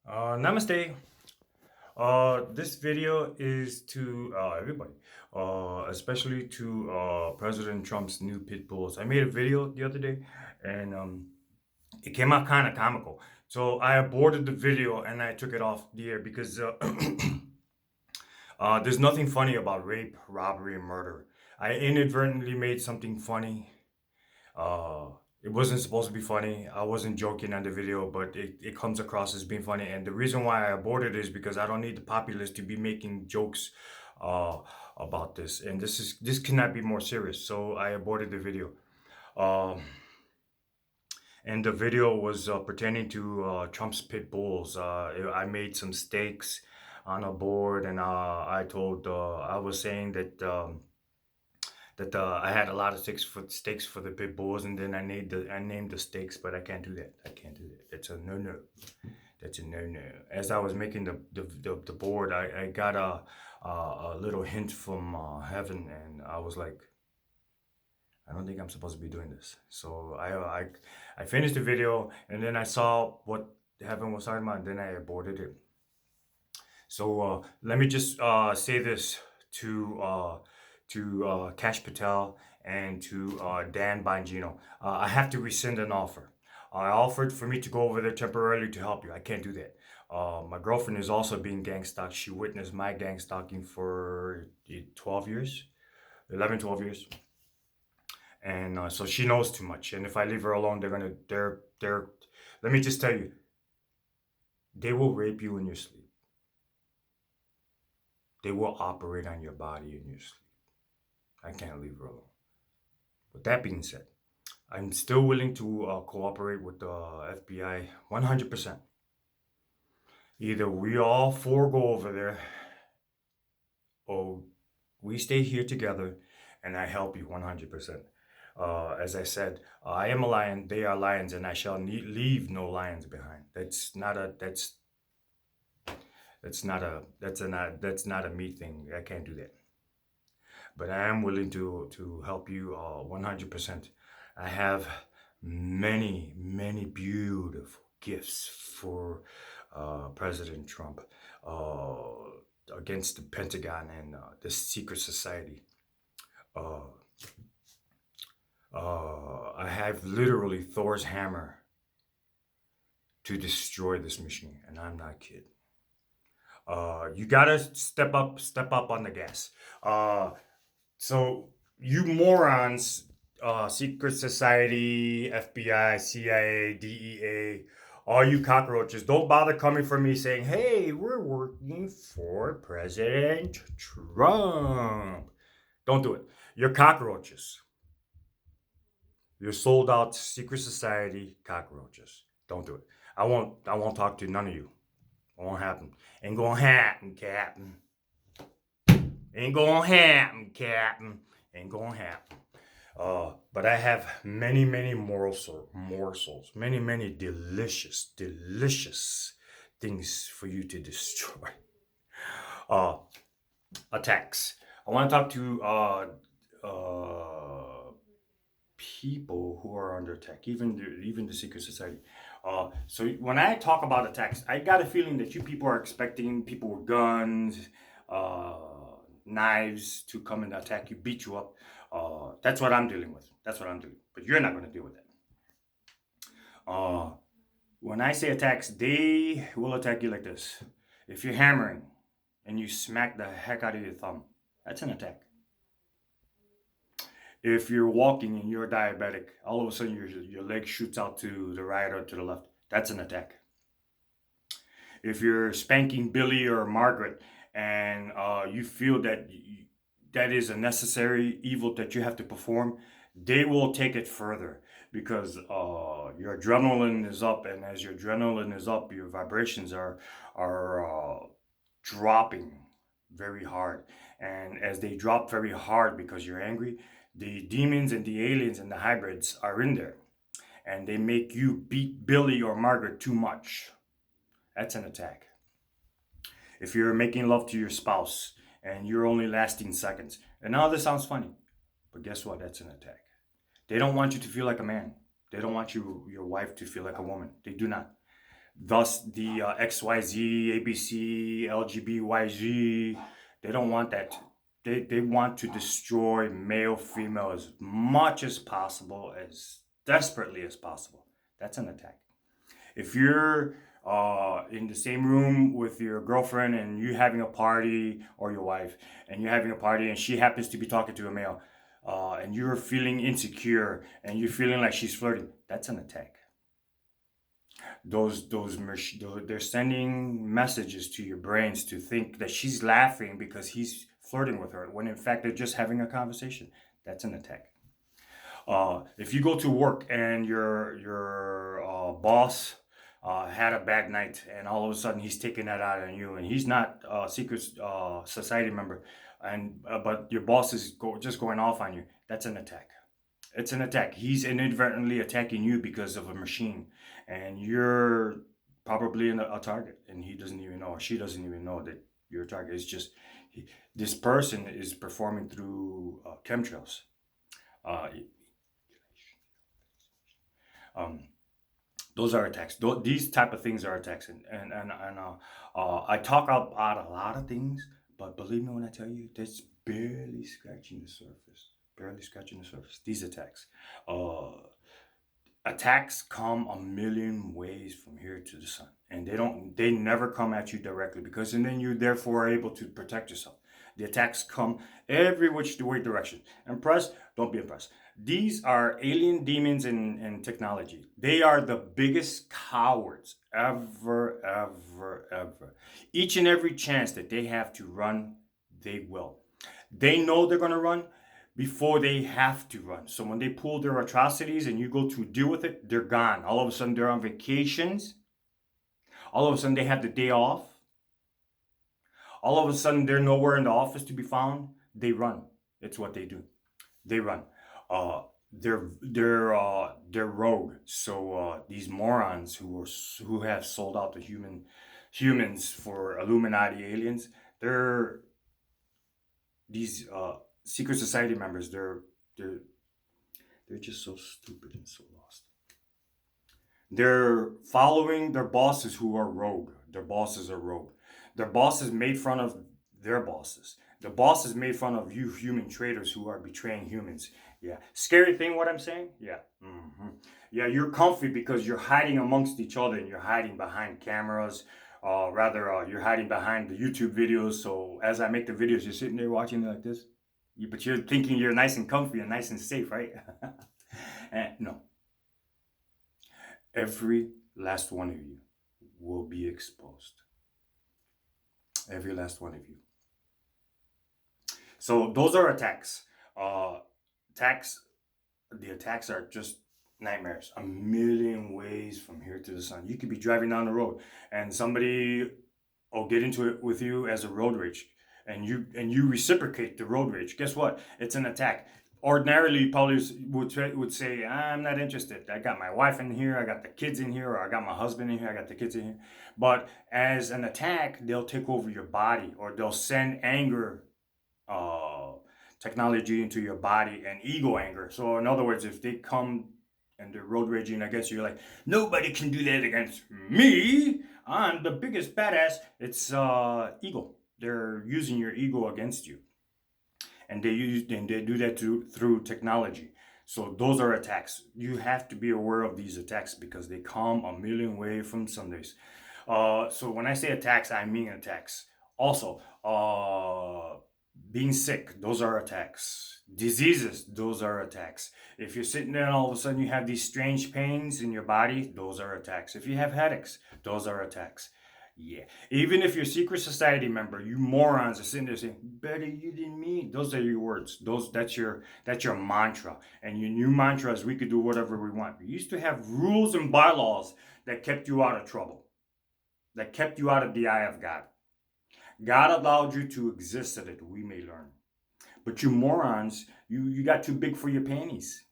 Namaste. This video is to everybody, especially to President Trump's new pit bulls. I made a video the other day, and it came out kind of comical. So I aborted the video and I took it off the air because there's nothing funny about rape, robbery, and murder. I inadvertently made something funny. uh, it wasn't supposed to be funny. I wasn't joking on the video, but it comes across as being funny. And the reason why I aborted is because I don't need the populace to be making jokes uh, about this. And this cannot be more serious. So I aborted the video. Um, and the video was pertaining to Trump's pit bulls. I made some stakes on a board, and I was saying that I had a lot of stakes for the pit bulls, and then I named the stakes, but I can't do that. I can't do that. That's a no no. That's a no no. As I was making the board, I got a little hint from heaven, and I was like, I don't think I'm supposed to be doing this. So I finished the video, and then I saw what heaven was talking about, and then I aborted it. So let me just say this to Cash Patel and to Dan Bongino. I have to rescind an offer. I offered for me to go over there temporarily to help you. I can't do that. My girlfriend is also being gang stalked. She witnessed my gang stalking for 12 years, 11, 12 years. And so she knows too much. And if I leave her alone, let me just tell you, they will rape you in your sleep. They will operate on your body in your sleep. I can't leave her alone. With that being said, I'm still willing to cooperate with the FBI 100%. Either we all four go over there, or we stay here together and I help you 100%. As I said, I am a lion, they are lions, and I shall leave no lions behind. That's not a me thing. I can't do that. But I am willing to help you 100%. I have many, many beautiful gifts for President Trump against the Pentagon and the secret society. Uh, I have literally Thor's hammer to destroy this machine, and I'm not kidding. You gotta step up on the gas. So you morons, secret society, FBI, CIA, DEA, all you cockroaches, don't bother coming for me saying, "Hey, we're working for President Trump." Don't do it. You're cockroaches. You're sold out secret society cockroaches. Don't do it. I won't talk to none of you. It won't happen. Ain't gonna happen, Captain. Ain't gonna happen, Captain. Ain't gonna happen. But I have many, many morsels, many, many delicious, delicious things for you to destroy. Uh, Attacks. I want to talk to people who are under attack, even the secret society. So when I talk about attacks, I got a feeling that you people are expecting people with guns, uh, knives to come and attack you, beat you up. That's what I'm dealing with. That's what I'm doing. But you're not going to deal with that. Uh, when I say attacks, they will attack you like this. If you're hammering and you smack the heck out of your thumb, that's an attack. If you're walking and you're diabetic, all of a sudden your leg shoots out to the right or to the left, that's an attack. If you're spanking Billy or Margaret and you feel that that is a necessary evil that you have to perform, they will take it further because your adrenaline is up, and as your adrenaline is up, your vibrations are dropping very hard, and as they drop very hard because you're angry, the demons and the aliens and the hybrids are in there, and they make you beat Billy or Margaret too much. That's an attack. If you're making love to your spouse and you're only lasting seconds, and now this sounds funny, but guess what? That's an attack. They don't want you to feel like a man. They don't want your wife to feel like a woman. They do not. Thus, the XYZ, ABC, LGBYZ, they don't want that. They want to destroy male, female as much as possible, as desperately as possible. That's an attack. If you're in the same room with your girlfriend and you having a party, or your wife, and you're having a party and she happens to be talking to a male, and you're feeling insecure and you're feeling like she's flirting, that's an attack. They're sending messages to your brains to think that she's laughing because he's flirting with her, when in fact they're just having a conversation. That's an attack. If you go to work and your boss had a bad night, and all of a sudden he's taking that out on you, and he's not a secret society member, and but your boss is just going off on you, that's an attack. It's an attack. He's inadvertently attacking you because of a machine, and you're probably a target, and he doesn't even know, or she doesn't even know that you're a target. It's just this person is performing through chemtrails. Uh, um, those are attacks. These type of things are attacks, and I talk about a lot of things, but believe me when I tell you, that's barely scratching the surface. Barely scratching the surface. These attacks. Uh, Attacks come a million ways from here to the sun, and they never come at you directly, because and then you therefore are able to protect yourself. The attacks come every which way direction. Impressed? Don't be impressed. These are alien demons in technology. They are the biggest cowards ever, ever, ever. Each and every chance that they have to run, they will. They know they're going to run before they have to run. So when they pull their atrocities and you go to deal with it, they're gone. All of a sudden they're on vacations. All of a sudden they have the day off. All of a sudden they're nowhere in the office to be found. They run. It's what they do. They run. Uh, they're rogue. So these morons who have sold out the humans for Illuminati aliens, they're these secret society members. They're they're just so stupid and so lost. They're following their bosses who are rogue. Their bosses are rogue. Their bosses made fun of their bosses. The bosses made fun of you human traitors who are betraying humans. Yeah. Scary thing what I'm saying? Yeah. Yeah, you're comfy because you're hiding amongst each other, and you're hiding behind cameras. You're hiding behind the YouTube videos. So as I make the videos, you're sitting there watching it like this. But you're thinking you're nice and comfy and nice and safe, right? And no, every last one of you will be exposed. Every last one of you. So those are attacks. Uh, attacks. The attacks are just nightmares. A million ways from here to the sun. You could be driving down the road, and somebody will get into it with you as a road rage, and you reciprocate the road rage. Guess what? It's an attack. Ordinarily, you probably would say, "I'm not interested. I got my wife in here. I got the kids in here, or I got my husband in here. I got the kids in here." But as an attack, they'll take over your body, or they'll send anger uh, technology into your body, and ego anger. So, in other words, if they come and they're road raging against you, you're like, nobody can do that against me. I'm the biggest badass. It's ego. They're using your ego against you, and they do that through technology. So those are attacks. You have to be aware of these attacks because they come a million way from Sundays. So when I say attacks, I mean attacks. Also, being sick, those are attacks. Diseases, those are attacks. If you're sitting there and all of a sudden you have these strange pains in your body, those are attacks. If you have headaches, those are attacks. Yeah. Even if you're a secret society member, you morons are sitting there saying, better you than me. Those are your words. That's your mantra. And your new mantra is we could do whatever we want. We used to have rules and bylaws that kept you out of trouble, that kept you out of the eye of God. God allowed you to exist so that we may learn. But you morons, you got too big for your panties.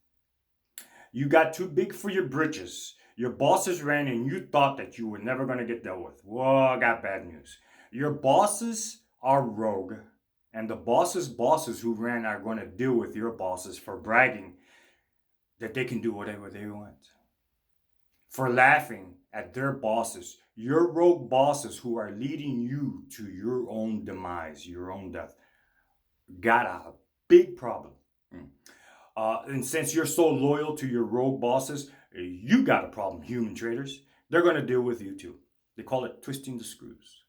You got too big for your britches. Your bosses ran and you thought that you were never going to get dealt with. Whoa, I got bad news. Your bosses are rogue, and the bosses who ran are going to deal with your bosses for bragging that they can do whatever they want, for laughing at their bosses, your rogue bosses who are leading you to your own demise, your own death, got a big problem. Mm. And since you're so loyal to your rogue bosses, you got a problem, human traders. They're going to deal with you too. They call it twisting the screws.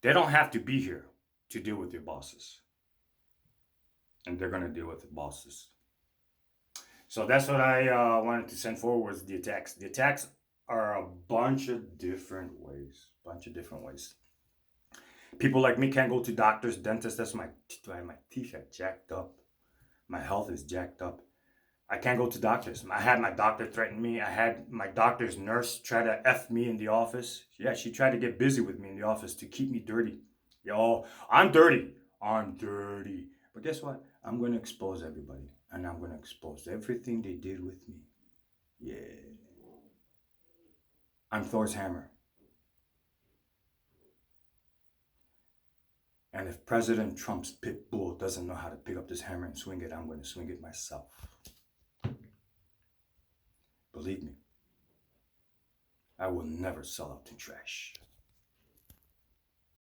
They don't have to be here to deal with your bosses. And they're going to deal with the bosses. So that's what I wanted to send forward was the attacks. The attacks are a bunch of different ways. People like me can't go to doctors, dentists. That's my teeth are jacked up. My health is jacked up. I can't go to doctors. I had my doctor threaten me. I had my doctor's nurse try to F me in the office. Yeah, she tried to get busy with me in the office to keep me dirty. Yo, I'm dirty. I'm dirty. But guess what? I'm going to expose everybody. And I'm going to expose everything they did with me. Yeah. I'm Thor's hammer. And if President Trump's pit bull doesn't know how to pick up this hammer and swing it, I'm going to swing it myself. Believe me, I will never sell out to trash.